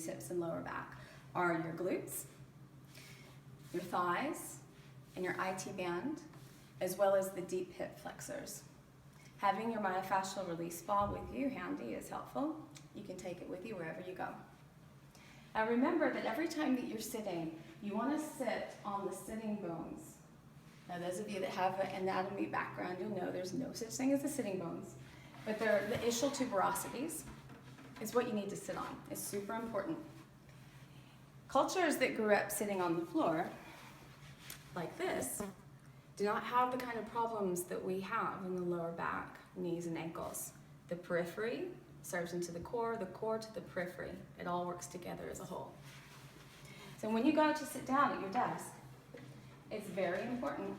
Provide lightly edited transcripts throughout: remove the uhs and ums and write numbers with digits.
knees, hips, and lower back are your glutes, your thighs, and your IT band, as well as the deep hip flexors. Having your myofascial release ball with you handy is helpful. You can take it with you wherever you go. Now remember that every time that you're sitting, you want to sit on the sitting bones. Now those of you that have an anatomy background, you'll know there's no such thing as the sitting bones, but they're the ischial tuberosities is what you need to sit on. It's super important. Cultures that grew up sitting on the floor, like this, do not have the kind of problems that we have in the lower back, knees, and ankles. The periphery serves into the core to the periphery. It all works together as a whole. So when you go to sit down at your desk, it's very important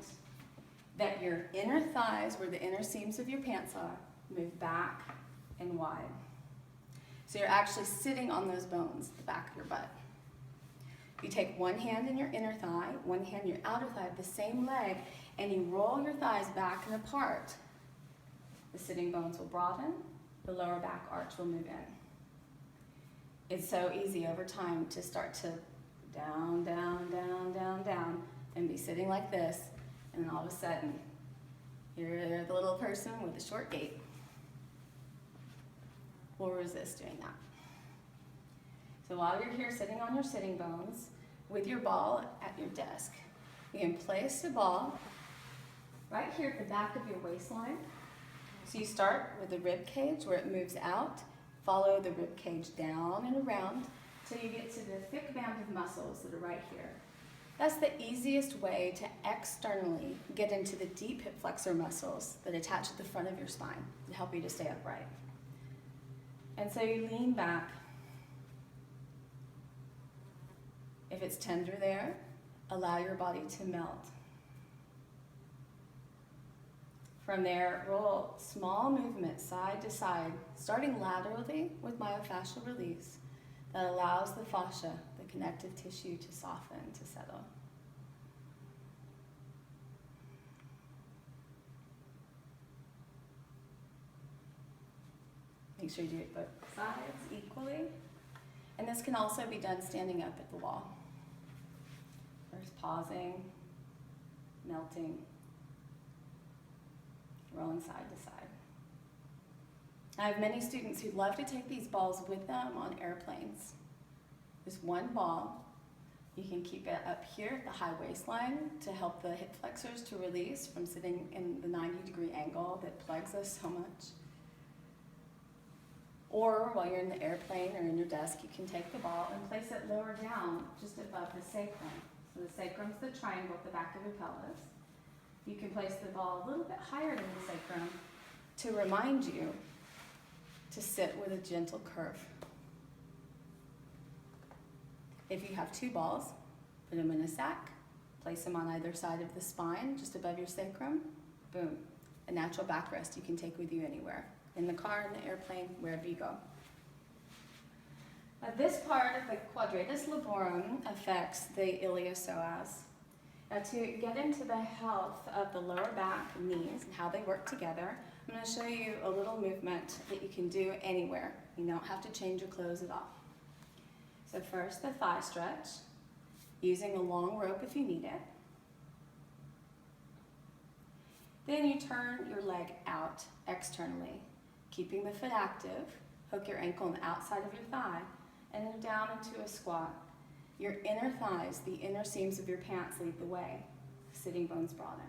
that your inner thighs, where the inner seams of your pants are, move back and wide. So you're actually sitting on those bones, the back of your butt. You take one hand in your inner thigh, one hand in your outer thigh, the same leg, and you roll your thighs back and apart. The sitting bones will broaden, the lower back arch will move in. It's so easy over time to start to down, down, down, down, down, and be sitting like this, and then all of a sudden, you're the little person with the short gait. We'll resist doing that. So while you're here sitting on your sitting bones, with your ball at your desk, you can place the ball right here at the back of your waistline. So you start with the rib cage where it moves out, follow the rib cage down and around till you get to the thick band of muscles that are right here. That's the easiest way to externally get into the deep hip flexor muscles that attach at the front of your spine to help you to stay upright. And so you lean back. If it's tender there, allow your body to melt. From there, roll small movements side to side, starting laterally with myofascial release that allows the fascia, the connective tissue, to soften, to settle. Make sure you do it both sides equally. And this can also be done standing up at the wall. First pausing, melting, rolling side to side. I have many students who love to take these balls with them on airplanes. Just one ball. You can keep it up here at the high waistline to help the hip flexors to release from sitting in the 90-degree angle that plagues us so much. Or while you're in the airplane or in your desk, you can take the ball and place it lower down, just above the sacrum. So the sacrum's the triangle at the back of your pelvis. You can place the ball a little bit higher than the sacrum to remind you to sit with a gentle curve. If you have two balls, put them in a sack, place them on either side of the spine, just above your sacrum, boom. A natural backrest you can take with you anywhere. In the car, in the airplane, wherever you go. Now, this part of the quadratus laborum affects the iliopsoas. Now, to get into the health of the lower back, knees, and how they work together, I'm going to show you a little movement that you can do anywhere. You don't have to change your clothes at all. So first, the thigh stretch, using a long rope if you need it. Then you turn your leg out externally, keeping the foot active. Hook your ankle on the outside of your thigh, and then down into a squat. Your inner thighs, the inner seams of your pants, lead the way. Sitting bones broaden.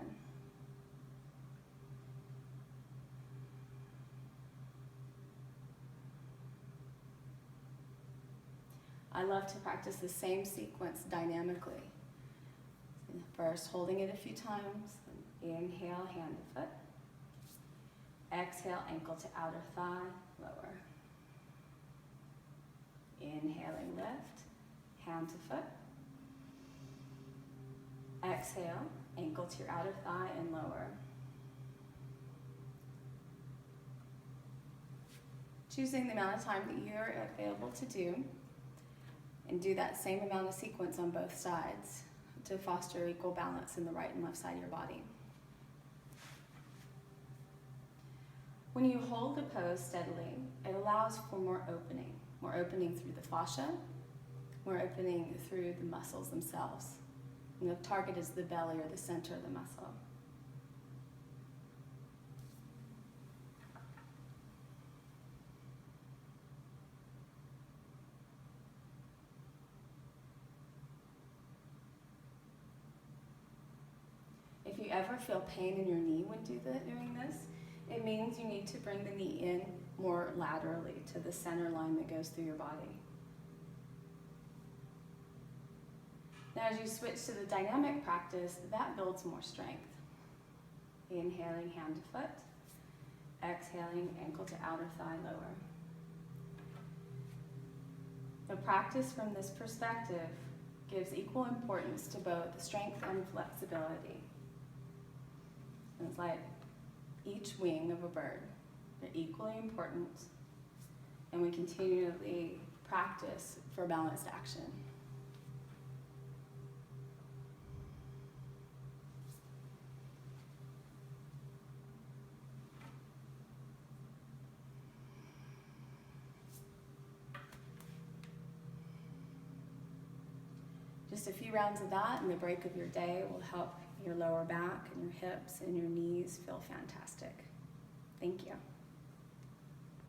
I love to practice the same sequence dynamically. First, holding it a few times. Inhale, hand to foot. Exhale, ankle to outer thigh, lower. Inhaling, lift, hand to foot. Exhale, ankle to your outer thigh and lower. Choosing the amount of time that you're available to do, and do that same amount of sequence on both sides to foster equal balance in the right and left side of your body. When you hold the pose steadily, it allows for more opening through the fascia we're opening through the muscles themselves. And the target is the belly or the center of the muscle. If you ever feel pain in your knee when doing this, it means you need to bring the knee in more laterally to the center line that goes through your body. Now as you switch to the dynamic practice, that builds more strength. Inhaling hand to foot, exhaling ankle to outer thigh lower. The practice from this perspective gives equal importance to both strength and flexibility. It's like each wing of a bird. They're equally important, and we continually practice for balanced action. Just a few rounds of that and the break of your day will help your lower back and your hips and your knees feel fantastic. Thank you.